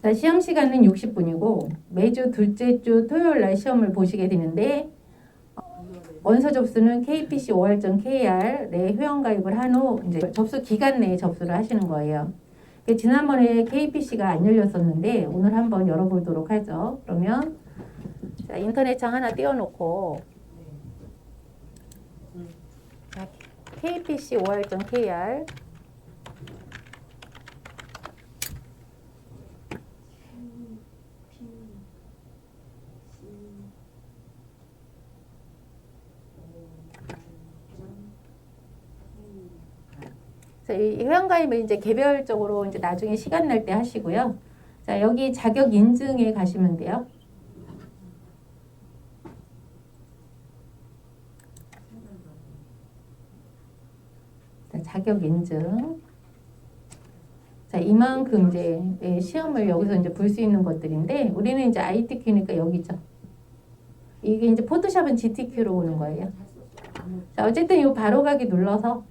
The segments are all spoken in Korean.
자, 시험 시간은 60분이고 매주 둘째 주 토요일 날 시험을 보시게 되는데 원서 접수는 kpc5r.kr에 회원 가입을 한 후 이제 접수 기간 내에 접수를 하시는 거예요. 지난번에 KPC가 안 열렸었는데 오늘 한번 열어보도록 하죠. 그러면 자, 인터넷창 하나 띄워놓고 자, kpc5r.kr 이 회원가입을 이제 개별적으로 이제 나중에 시간 날 때 하시고요. 자, 여기 자격 인증에 가시면 돼요. 자, 자격 인증. 자, 이만큼 이제 시험을 여기서 이제 볼 수 있는 것들인데 우리는 이제 ITQ니까 여기죠. 이게 이제 포토샵은 GTQ로 오는 거예요. 자, 어쨌든 이 바로가기 눌러서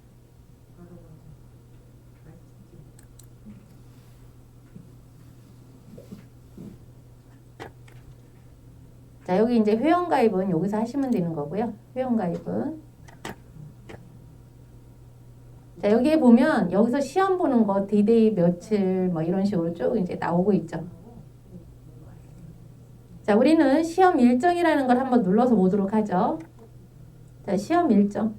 자, 여기 이제 회원가입은 여기서 하시면 되는 거고요. 회원가입은. 자, 여기에 보면 여기서 시험 보는 거 디데이 며칠 뭐 이런 식으로 쭉 이제 나오고 있죠. 자, 우리는 시험 일정이라는 걸 한번 눌러서 보도록 하죠. 자, 시험 일정.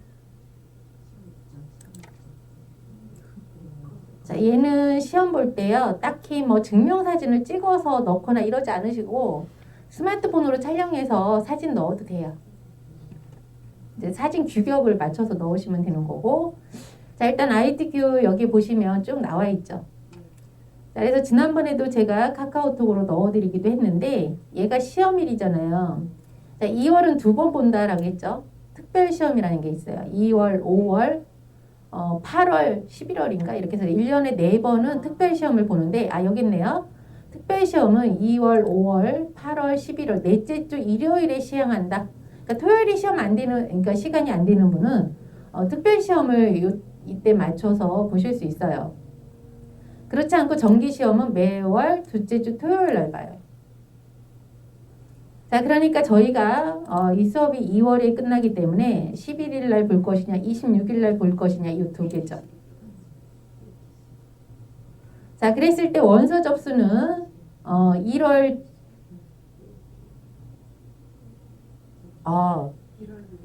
자, 얘는 시험 볼 때요. 딱히 뭐 증명사진을 찍어서 넣거나 이러지 않으시고 스마트폰으로 촬영해서 사진 넣어도 돼요. 이제 사진 규격을 맞춰서 넣으시면 되는 거고. 자, 일단 ITQ 여기 보시면 쭉 나와 있죠. 자, 그래서 지난번에도 제가 카카오톡으로 넣어드리기도 했는데 얘가 시험일이잖아요. 자, 2월은 2번 본다라고 했죠. 특별시험이라는 게 있어요. 2월, 5월, 8월, 11월인가 이렇게 해서 1년에 4번은 특별시험을 보는데 여기 있네요. 특별시험은 2월, 5월, 8월, 11월 넷째 주 일요일에 시행한다. 그러니까 토요일에 시험 안 되는, 그러니까 시간이 안 되는 분은 특별시험을 이때 맞춰서 보실 수 있어요. 그렇지 않고 정기시험은 매월 둘째 주 토요일 날 봐요. 자, 그러니까 저희가 이 수업이 2월에 끝나기 때문에 11일 날 볼 것이냐, 26일 날 볼 것이냐 이 두 개죠. 자, 그랬을 때 원서 접수는 1월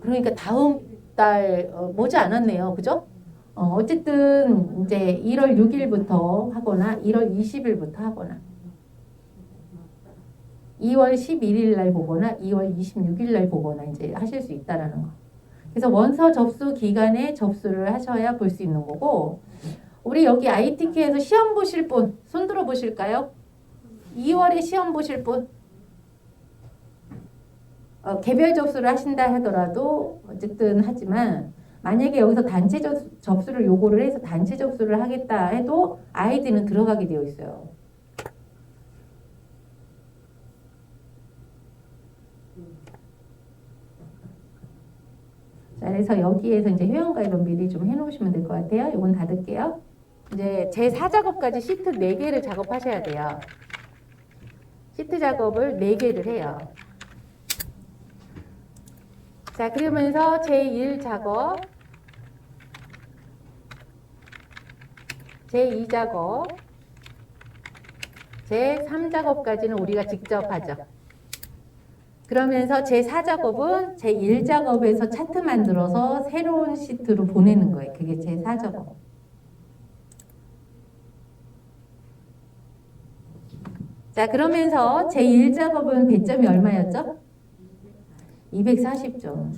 그러니까 다음 달 모자 않았네요. 그죠? 어쨌든 이제 1월 6일부터 하거나 1월 20일부터 하거나 2월 11일 날 보거나 2월 26일 날 보거나 이제 하실 수 있다라는 거. 그래서 원서 접수 기간에 접수를 하셔야 볼 수 있는 거고 우리 여기 ITQ에서 시험 보실 분 손 들어 보실까요? 2월에 시험 보실 분 개별 접수를 하신다 하더라도 어쨌든 하지만 만약에 여기서 단체 접수를 요구를 해서 단체 접수를 하겠다 해도 아이디는 들어가게 되어 있어요. 자, 그래서 여기에서 이제 회원가입은 미리 좀 해놓으시면 될 것 같아요. 이건 닫을게요. 이제 제 4작업까지 시트 4개를 작업하셔야 돼요. 시트 작업을 4개를 해요. 자, 그러면서 제1 작업, 제2 작업, 제3 작업까지는 우리가 직접 하죠. 그러면서 제4작업은 제1작업에서 차트 만들어서 새로운 시트로 보내는 거예요. 그게 제4작업. 자, 그러면서 제1작업은 배점이 얼마였죠? 240점.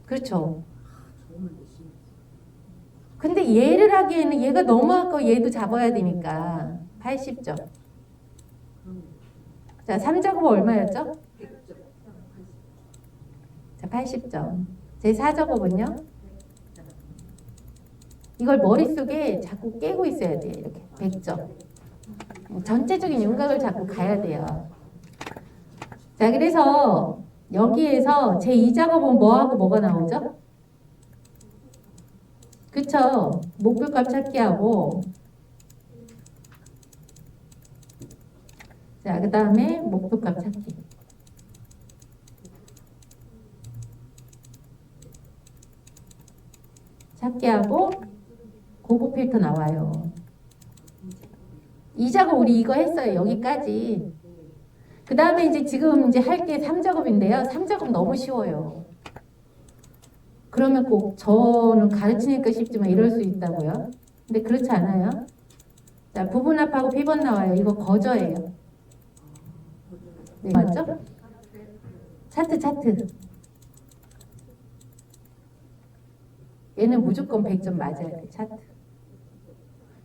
그렇죠. 근데 얘를 하기에는 얘가 너무 아까워 얘도 잡아야 되니까 80점. 자, 3작업 얼마였죠? 자, 80점. 제 4작업은요? 이걸 머릿속에 자꾸 깨고 있어야 돼요. 이렇게 100점. 전체적인 윤곽을 자꾸 가야 돼요. 자, 그래서 여기에서 제 2작업은 뭐하고 뭐가 나오죠? 그쵸? 목표값 찾기하고 자, 그 다음에 목표값 찾기. 찾기 하고 고급 필터 나와요. 이 작업 우리 이거 했어요. 여기까지. 그 다음에 이제 지금 이제 할 게 3작업인데요. 3작업 너무 쉬워요. 그러면 꼭 저는 가르치니까 쉽지만 이럴 수 있다고요. 근데 그렇지 않아요. 자, 부분합하고 비번 나와요. 이거 거저예요. 네, 맞죠? 차트. 얘는 무조건 100점 맞아야 돼. 차트.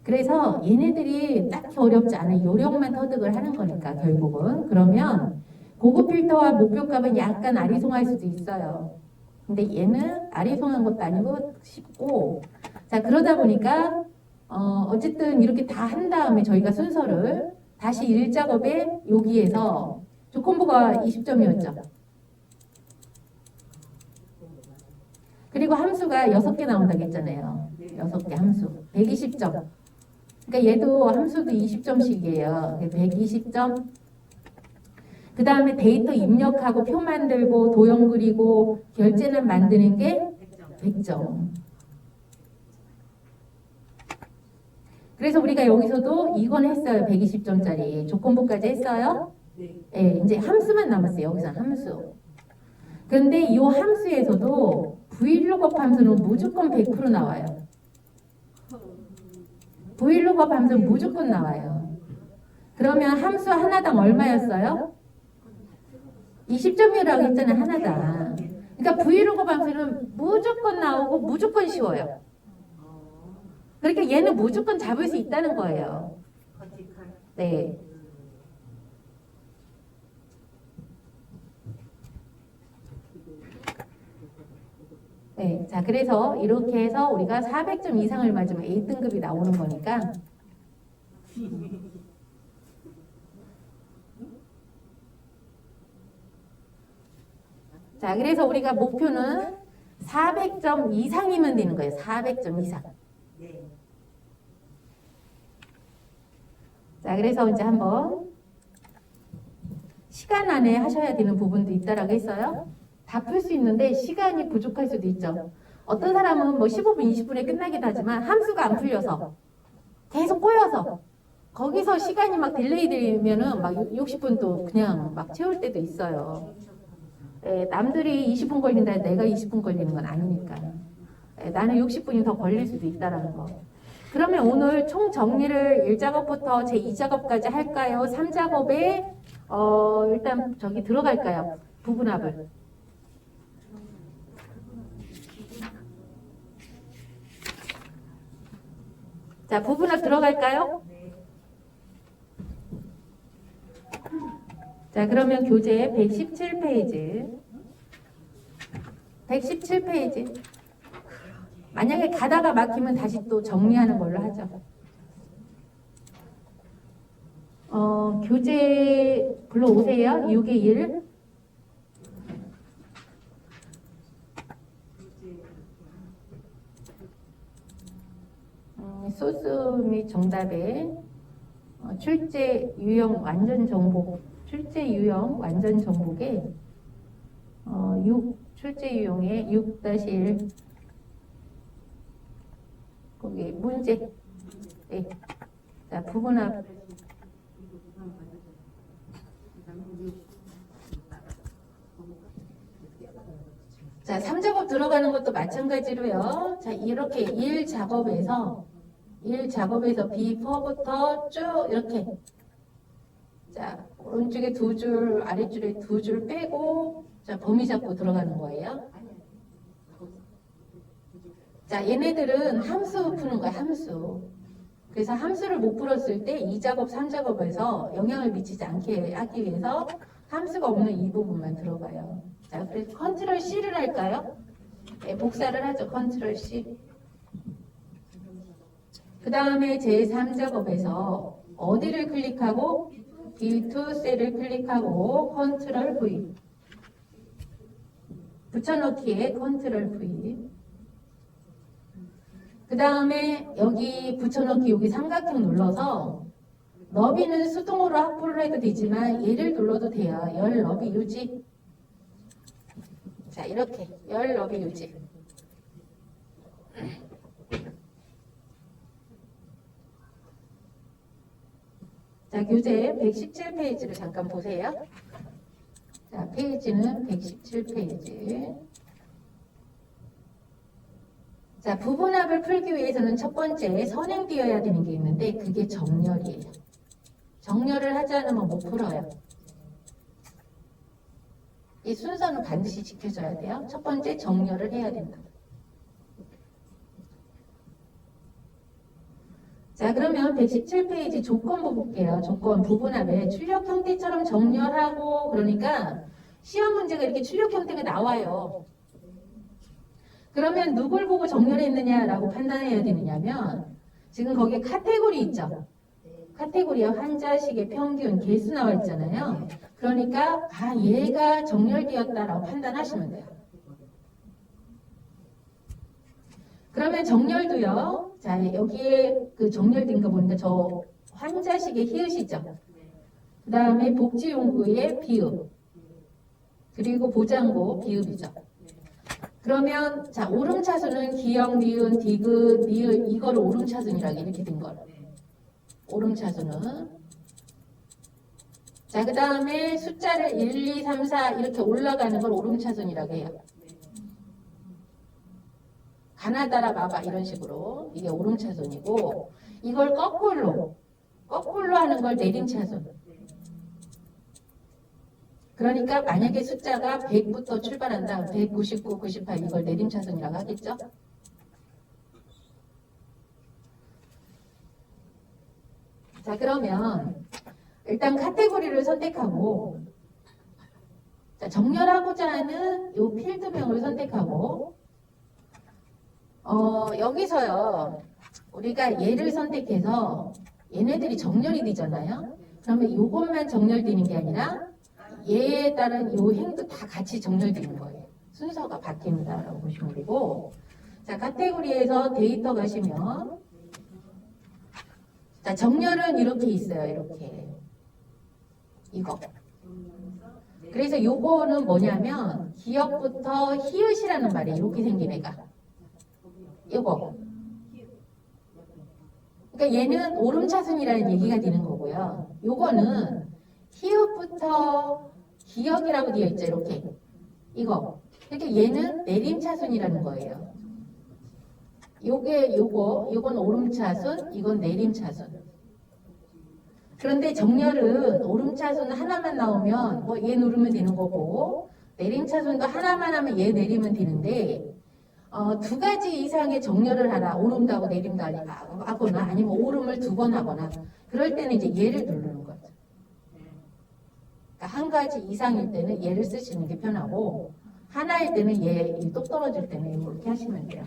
그래서 얘네들이 딱히 어렵지 않아요. 요령만 터득을 하는 거니까 결국은. 그러면 고급 필터와 목표값은 약간 아리송할 수도 있어요. 근데 얘는 아리송한 것도 아니고 쉽고, 자, 그러다 보니까 어쨌든 이렇게 다 한 다음에 저희가 순서를 다시 1작업에 여기에서 조건부가 20점이었죠. 그리고 함수가 6개 나온다고 했잖아요. 6개 함수. 120점. 그러니까 얘도 함수도 20점씩이에요. 120점. 그 다음에 데이터 입력하고 표 만들고 도형 그리고 결제는 만드는 게 100점. 그래서 우리가 여기서도 이건 했어요. 120점짜리. 조건부까지 했어요. 네, 이제 함수만 남았어요. 여기서 함수. 그런데 이 함수에서도 VLOOKUP 함수는 무조건 100% 나와요. VLOOKUP 함수는 무조건 나와요. 그러면 함수 하나당 얼마였어요? 20점이라고 했잖아요. 하나당. 그러니까 VLOOKUP 함수는 무조건 나오고 무조건 쉬워요. 그러니까 얘는 무조건 잡을 수 있다는 거예요. 네. 네, 자 그래서 이렇게 해서 우리가 400점 이상을 맞으면 A등급이 나오는 거니까 자 그래서 우리가 목표는 400점 이상이면 되는 거예요. 400점 이상. 자 그래서 이제 한번 시간 안에 하셔야 되는 부분도 있다라고 했어요. 다 풀 수 있는데 시간이 부족할 수도 있죠. 어떤 사람은 뭐 15분, 20분에 끝나기도 하지만 함수가 안 풀려서 계속 꼬여서 거기서 시간이 막 딜레이 되면은 막 60분도 그냥 막 채울 때도 있어요. 예, 남들이 20분 걸린다 해도 내가 20분 걸리는 건 아니니까. 예, 나는 60분이 더 걸릴 수도 있다라는 거. 그러면 오늘 총 정리를 1작업부터 제 2작업까지 할까요? 3작업에 일단 저기 들어갈까요? 부분합을. 자, 부분합 들어갈까요? 자, 그러면 교재 117페이지. 117페이지. 만약에 가다가 막히면 다시 또 정리하는 걸로 하죠. 교재 불러오세요. 6의 1. 소스 및 정답에 출제 유형 완전 정복, 출제 유형 완전 정복에 6 출제 유형의 6-1 거기 문제. 네. 자 부분합. 자 3작업 들어가는 것도 마찬가지로요. 자 이렇게 1작업에서 B4부터 쭉 이렇게 자 오른쪽에 2줄 아래줄에 2줄 빼고 자 범위 잡고 들어가는 거예요. 자 얘네들은 함수 푸는 거야. 함수. 그래서 함수를 못 풀었을 때 2작업 3작업에서 영향을 미치지 않게 하기 위해서 함수가 없는 이 부분만 들어가요. 자 그래서 컨트롤 C를 할까요? 네, 복사를 하죠. 컨트롤 C. 그 다음에 제3작업에서 어디를 클릭하고 B2 셀을 클릭하고 컨트롤 V 붙여넣기에 컨트롤 V. 그 다음에 여기 붙여넣기 여기 삼각형 눌러서 너비는 수동으로 확보를 해도 되지만 얘를 눌러도 돼요. 열 너비 유지. 자, 이렇게 열 너비 유지. 자, 교재 117페이지를 잠깐 보세요. 자, 페이지는 117페이지. 자, 부분합을 풀기 위해서는 첫 번째 선행되어야 되는 게 있는데 그게 정렬이에요. 정렬을 하지 않으면 못 풀어요. 이 순서는 반드시 지켜줘야 돼요. 첫 번째 정렬을 해야 된다. 자, 그러면 117페이지 조건부 볼게요. 조건 부분합에 출력 형태처럼 정렬하고, 그러니까 시험 문제가 이렇게 출력 형태가 나와요. 그러면 누굴 보고 정렬했느냐라고 판단해야 되느냐면 지금 거기에 카테고리 있죠. 카테고리에 환자식의 평균 개수 나와 있잖아요. 그러니까 얘가 정렬되었다라고 판단하시면 돼요. 그러면 정렬도요. 자, 여기에 그 정렬된 거 보니까 저 환자식의 히읗이죠. 그 다음에 복지용구의 비읍, 그리고 보장고 비읍이죠. 그러면 자, 오름차순은 기역, 니은, 디귿, 니을 이거를 오름차순이라고 이렇게 된 거예요. 오름차순은. 자, 그 다음에 숫자를 1, 2, 3, 4 이렇게 올라가는 걸 오름차순이라고 해요. 가나다라 마바 이런 식으로 이게 오름차순이고, 이걸 거꾸로 하는 걸 내림차순. 그러니까 만약에 숫자가 100부터 출발한다. 199, 98 이걸 내림차순이라고 하겠죠. 자, 그러면 일단 카테고리를 선택하고, 자, 정렬하고자 하는 이 필드명을 선택하고, 여기서요 우리가 얘를 선택해서 얘네들이 정렬이 되잖아요. 그러면 이것만 정렬되는 게 아니라 얘에 따른 이 행도 다 같이 정렬되는 거예요. 순서가 바뀐다라고 보시면 되고, 자, 카테고리에서 데이터 가시면, 자, 정렬은 이렇게 있어요. 이렇게 이거. 그래서 요거는 뭐냐면 기역부터 히읗이라는 말이 이렇게 생긴 애가 이거. 그러니까 얘는 오름차순이라는 얘기가 되는 거고요. 요거는 히읗부터 기역이라고 되어 있죠. 이렇게 이거. 그러니까 얘는 내림차순이라는 거예요. 요건 오름차순, 이건 내림차순. 그런데 정렬은 오름차순 하나만 나오면 뭐 얘 누르면 되는 거고, 내림차순도 하나만 하면 얘 내리면 되는데, 두 가지 이상의 정렬을 하라. 오름도 하고 내림도 하거나 아니면 오름을 두 번 하거나 그럴 때는 이제 얘를 누르는 거죠. 그러니까 한 가지 이상일 때는 얘를 쓰시는 게 편하고, 하나일 때는 얘 똑 떨어질 때는 이렇게 하시면 돼요.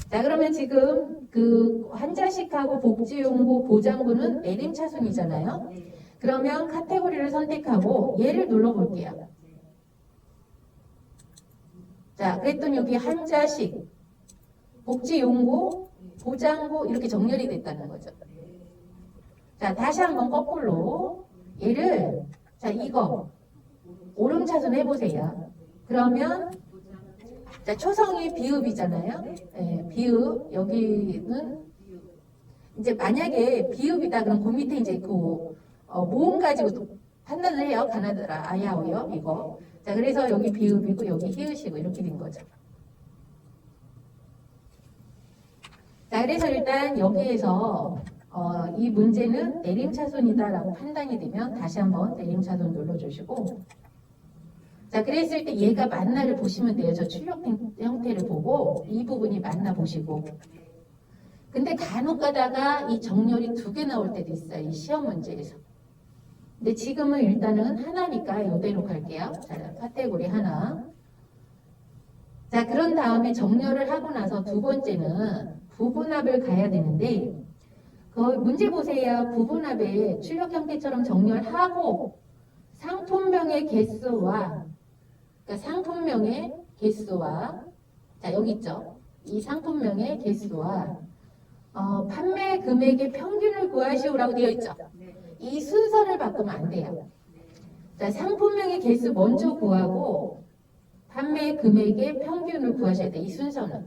자, 그러면 지금 그 환자식하고 복지용구, 보장구는 내림차순이잖아요. 그러면 카테고리를 선택하고 얘를 눌러볼게요. 자, 그랬더니 여기 환자식, 복지용구, 보장구 이렇게 정렬이 됐다는 거죠. 자, 다시 한번 거꾸로 얘를, 자, 이거 오름차순 해보세요. 그러면 자, 초성이 비읍이잖아요. 네, 비읍. 여기는 이제 만약에 비읍이다 그럼 그 밑에 이제 그 모음 가지고 판단을 해요. 가나다라 아야오요 이거. 자, 그래서 여기 비읍이고 여기 히읗이고 이렇게 된 거죠. 자, 그래서 일단 여기에서 이 문제는 내림차순이다라고 판단이 되면 다시 한번 내림차순 눌러주시고, 자, 그랬을 때 얘가 맞나를 보시면 돼요. 저 출력 형태를 보고 이 부분이 맞나 보시고. 근데 간혹 가다가 이 정렬이 두 개 나올 때도 있어요. 이 시험 문제에서. 근데 지금은 일단은 하나니까 이대로 갈게요. 자, 카테고리 하나. 자, 그런 다음에 정렬을 하고 나서 두 번째는 부분합을 가야 되는데, 그 문제 보세요. 부분합에 출력 형태처럼 정렬하고 상품명의 개수와, 그러니까 상품명의 개수와, 자, 여기 있죠. 이 상품명의 개수와 판매 금액의 평균을 구하시오라고 되어 있죠. 이 순서를 바꾸면 안 돼요. 자, 상품명의 개수 먼저 구하고 판매 금액의 평균을 구하셔야 돼요. 이 순서는.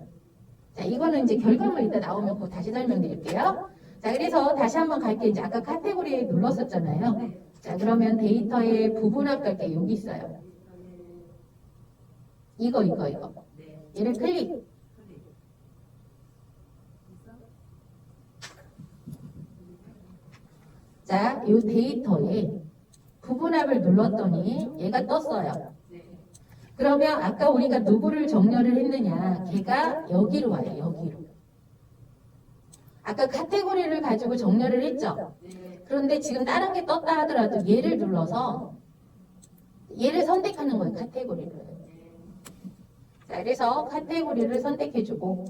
자, 이거는 이제 결과물 이따 나오면 그거 다시 설명드릴게요. 자, 그래서 다시 한번 갈게요. 이제 아까 카테고리에 눌렀었잖아요. 자, 그러면 데이터의 부분합 갈게요. 여기 있어요. 이거. 얘를 클릭. 자, 이 데이터에 부분합을 눌렀더니 얘가 떴어요. 그러면 아까 우리가 누구를 정렬을 했느냐? 걔가 여기로 와요. 여기로. 아까 카테고리를 가지고 정렬을 했죠. 그런데 지금 다른 게 떴다 하더라도 얘를 눌러서 얘를 선택하는 거예요. 카테고리를. 자, 그래서 카테고리를 선택해주고,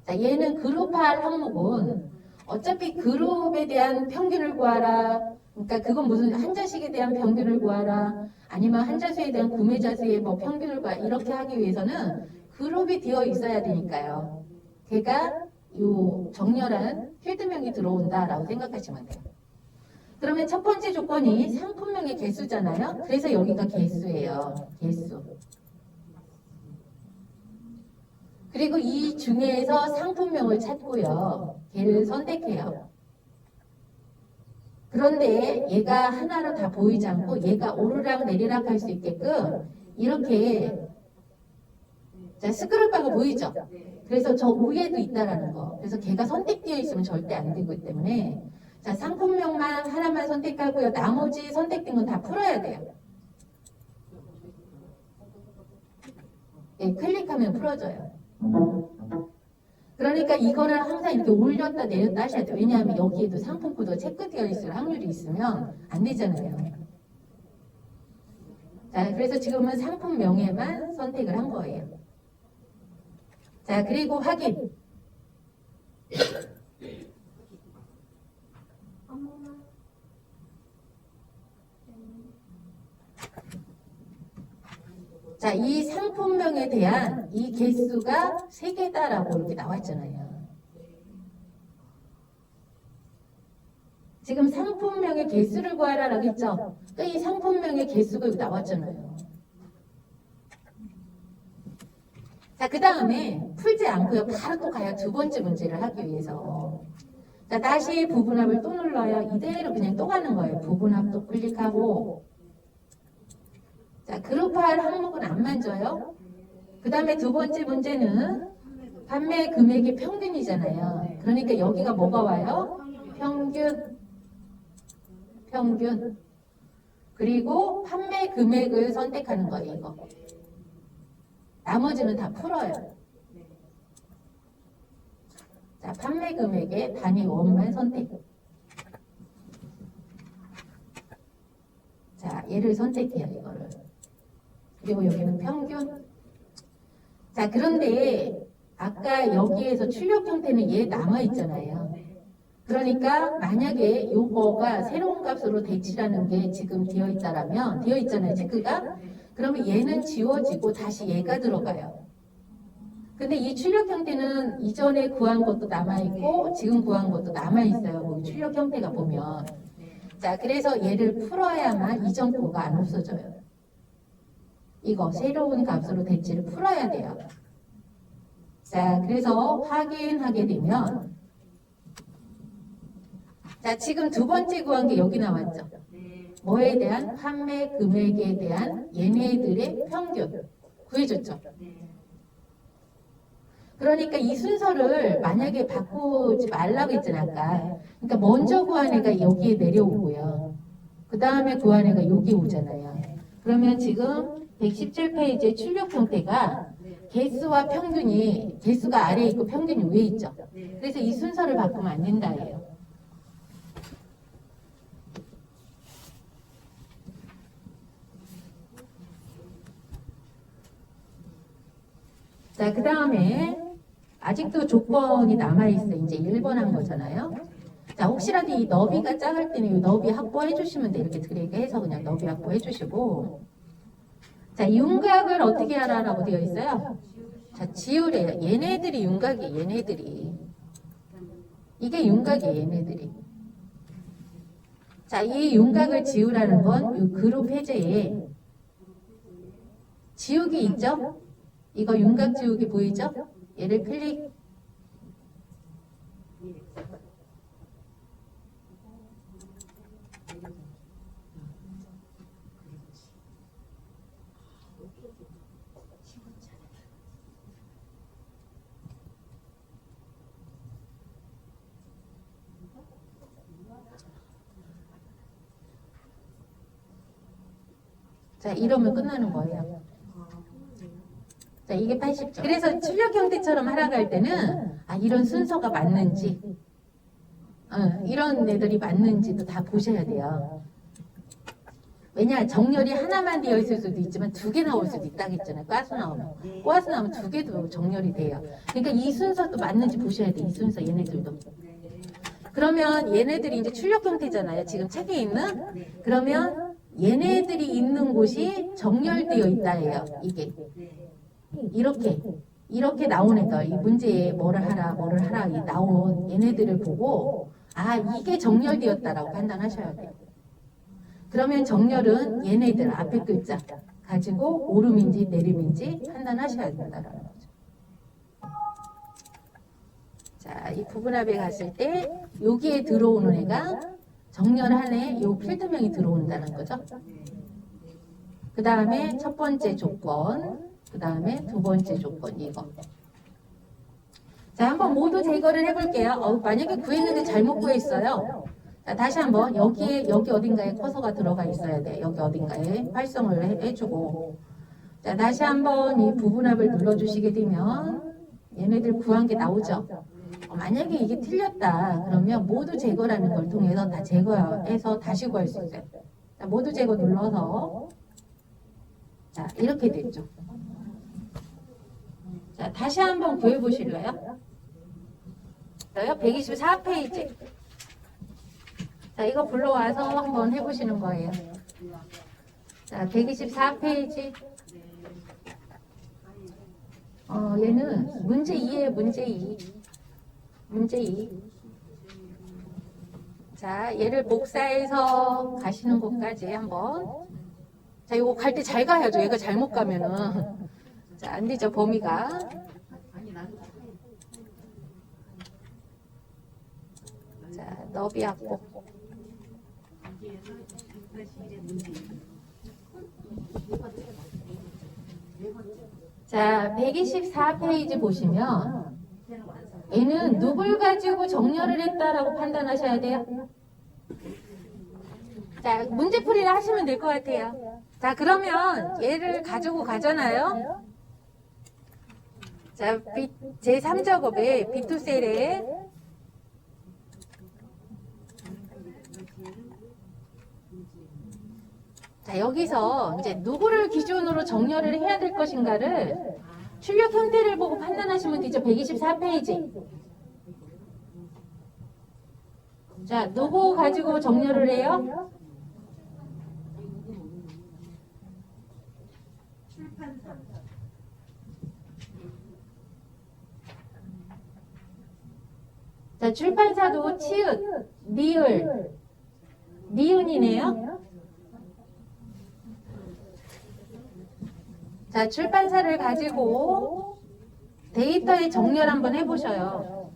자, 얘는 그룹할 항목은 어차피 그룹에 대한 평균을 구하라. 그러니까 그건 무슨 한 자식에 대한 평균을 구하라. 아니면 한 자수에 대한 구매자 수의 뭐 평균을 구하라. 이렇게 하기 위해서는 그룹이 되어 있어야 되니까요. 걔가 요 정렬한 필드명이 들어온다라고 생각하시면 돼요. 그러면 첫 번째 조건이 상품명의 개수잖아요. 그래서 여기가 개수예요. 개수. 그리고 이 중에서 상품명을 찾고요. 걔를 선택해요. 그런데 얘가 하나로 다 보이지 않고 얘가 오르락 내리락 할 수 있게끔 이렇게 자, 스크롤바가 보이죠? 그래서 저 위에도 있다라는 거. 그래서 걔가 선택되어 있으면 절대 안 되기 때문에 자, 상품명만 하나만 선택하고요. 나머지 선택된 건 다 풀어야 돼요. 예, 클릭하면 풀어져요. 그러니까 이거를 항상 이렇게 올렸다 내렸다 하셔야 돼요. 왜냐하면 여기에도 상품 코드가 체크되어 있을 확률이 있으면 안 되잖아요. 자, 그래서 지금은 상품명에만 선택을 한 거예요. 자, 그리고 확인. 자, 이 상품명에 대한 이 개수가 3개다라고 이렇게 나왔잖아요. 지금 상품명의 개수를 구하라라고 했죠? 그러니까 이 상품명의 개수가 여기 나왔잖아요. 자, 그 다음에 풀지 않고요. 바로 또 가요. 두 번째 문제를 하기 위해서. 자, 다시 부분합을 또 눌러요. 이대로 그냥 또 가는 거예요. 부분합 또 클릭하고. 자, 그룹할 항목은 안 만져요. 그 다음에 두 번째 문제는 판매 금액이 평균이잖아요. 그러니까 여기가 뭐가 와요? 평균. 그리고 판매 금액을 선택하는 거예요. 이거. 나머지는 다 풀어요. 자, 판매 금액의 단위 원만 선택. 자, 얘를 선택해요. 이거를. 그리고 여기는 평균. 자, 그런데 아까 여기에서 출력 형태는 얘 남아있잖아요. 그러니까 만약에 요거가 새로운 값으로 대치라는 게 지금 되어 있다라면, 되어 있잖아요. 체크가. 그러면 얘는 지워지고 다시 얘가 들어가요. 근데 이 출력 형태는 이전에 구한 것도 남아있고 지금 구한 것도 남아있어요. 뭐 출력 형태가 보면. 자, 그래서 얘를 풀어야만 이전 거가 안 없어져요. 이거 새로운 값으로 대치를 풀어야 돼요. 자, 그래서 확인하게 되면 자, 지금 두 번째 구한 게 여기 나왔죠. 뭐에 대한? 판매 금액에 대한 얘네들의 평균 구해줬죠. 그러니까 이 순서를 만약에 바꾸지 말라고 했잖아요. 아까. 그러니까 먼저 구한 애가 여기에 내려오고요. 그 다음에 구한 애가 여기 오잖아요. 그러면 지금 117페이지의 출력 형태가 개수와 평균이 개수가 아래에 있고 평균이 위에 있죠. 그래서 이 순서를 바꾸면 안 된다예요. 자, 그 다음에 아직도 조건이 남아있어. 이제 1번 한 거잖아요. 자, 혹시라도 이 너비가 작을 때는 이 너비 확보해 주시면 돼. 이렇게 드래그 해서 그냥 너비 확보해 주시고. 자, 윤곽을 어떻게 하라라고 되어 있어요? 자, 지우래요. 얘네들이 윤곽이에요. 얘네들이. 이게 윤곽이에요. 얘네들이. 자, 이 윤곽을 지우라는 건 이 그룹 해제에 지우기 있죠? 이거 윤곽 지우기 보이죠? 얘를 클릭. 자, 이러면 끝나는 거예요. 자, 이게 80점. 그래서 출력 형태처럼 하락할 때는 이런 순서가 맞는지, 이런 애들이 맞는지도 다 보셔야 돼요. 왜냐, 정렬이 하나만 되어 있을 수도 있지만 두 개 나올 수도 있다겠잖아요. 꽈수 나오면. 꽈수 나오면 두 개도 정렬이 돼요. 그러니까 이 순서도 맞는지 보셔야 돼요. 이 순서 얘네들도. 그러면 얘네들이 이제 출력 형태잖아요. 지금 책에 있는. 그러면 얘네들이 있는 곳이 정렬되어 있다예요. 이게. 이렇게 나온 애들, 이 문제에 뭐를 하라 이 나온 얘네들을 보고 이게 정렬되었다라고 판단하셔야 돼요. 그러면 정렬은 얘네들 앞에 글자 가지고 오름인지 내림인지 판단하셔야 된다라는 거죠. 자, 이 부분합에 갔을 때 여기에 들어오는 애가 정렬한에 요 필드명이 들어온다는 거죠. 그 다음에 첫 번째 조건, 그 다음에 두 번째 조건 이거. 자, 한번 모두 제거를 해볼게요. 만약에 구했는데 잘못 구했어요. 자, 다시 한번 여기 어딘가에 커서가 들어가 있어야 돼. 여기 어딘가에 활성을 해주고. 자, 다시 한번 이 부분합을 눌러주시게 되면 얘네들 구한 게 나오죠. 만약에 이게 틀렸다 그러면 모두 제거라는 걸 통해서 다 제거해서 다시 구할 수 있어요. 자, 모두 제거 눌러서 자, 이렇게 됐죠. 자, 다시 한번 구해 보실래요? 124페이지. 자, 이거 불러와서 한번 해보시는 거예요. 자, 124페이지. 얘는 문제 2예요, 문제 2. 문제 2. 자, 얘를 복사해서 가시는 곳까지 한번. 자, 이거 갈 때 잘 가야죠. 얘가 잘못 가면은. 자, 안 되죠, 범위가. 자, 너비 확보. 자, 124페이지 보시면 얘는 누굴 가지고 정렬을 했다라고 판단하셔야 돼요. 자, 문제풀이를 하시면 될 것 같아요. 자, 그러면 얘를 가지고 가잖아요. 자, 제3작업에 비투셀에 자, 여기서 이제 누구를 기준으로 정렬을 해야 될 것인가를 출력 형태를 보고 판단하시면 되죠. 124페이지. 자, 누구 가지고 정렬을 해요? 자, 출판사도 치읓, 니을, 니은이네요. 자, 출판사를 가지고 데이터의 정렬 한번 해보셔요.